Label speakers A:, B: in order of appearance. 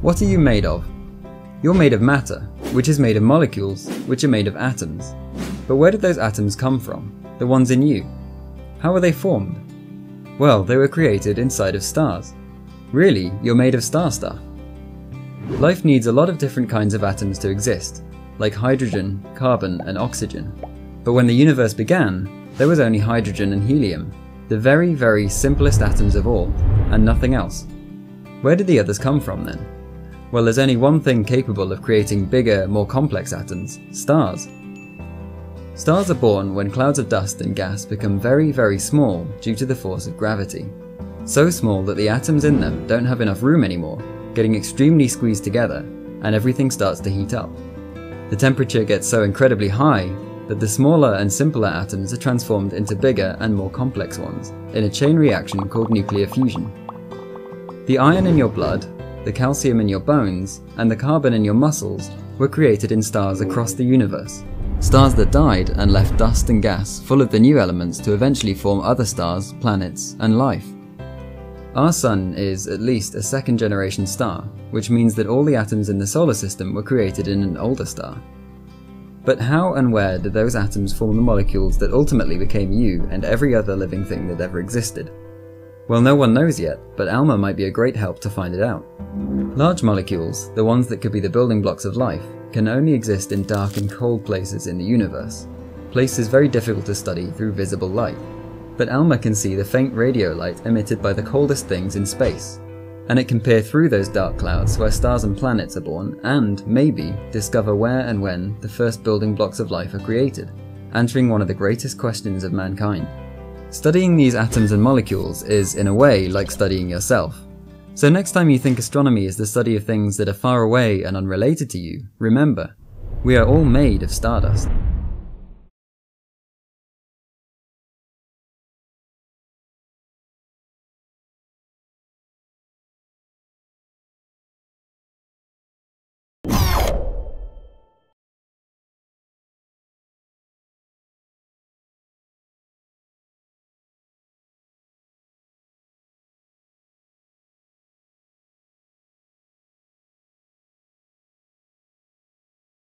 A: What are you made of? You're made of matter, which is made of molecules, which are made of atoms. But where did those atoms come from? The ones in you? How were they formed? Well, they were created inside of stars. Really, you're made of star stuff. Life needs a lot of different kinds of atoms to exist, like hydrogen, carbon, and oxygen. But when the universe began, there was only hydrogen and helium, the very, very simplest atoms of all, and nothing else. Where did the others come from then? Well, there's only one thing capable of creating bigger, more complex atoms: stars. Stars are born when clouds of dust and gas become very, very small due to the force of gravity. So small that the atoms in them don't have enough room anymore, getting extremely squeezed together, and everything starts to heat up. The temperature gets so incredibly high that the smaller and simpler atoms are transformed into bigger and more complex ones in a chain reaction called nuclear fusion. The iron in your blood, the calcium in your bones, and the carbon in your muscles were created in stars across the universe. Stars that died and left dust and gas full of the new elements to eventually form other stars, planets, and life. Our Sun is at least a second-generation star, which means that all the atoms in the solar system were created in an older star. But how and where did those atoms form the molecules that ultimately became you and every other living thing that ever existed? Well, no one knows yet, but ALMA might be a great help to find it out. Large molecules, the ones that could be the building blocks of life, can only exist in dark and cold places in the universe, places very difficult to study through visible light. But ALMA can see the faint radio light emitted by the coldest things in space, and it can peer through those dark clouds where stars and planets are born and, maybe, discover where and when the first building blocks of life are created, answering one of the greatest questions of mankind. Studying these atoms and molecules is, in a way, like studying yourself. So next time you think astronomy is the study of things that are far away and unrelated to you, remember, we are all made of stardust.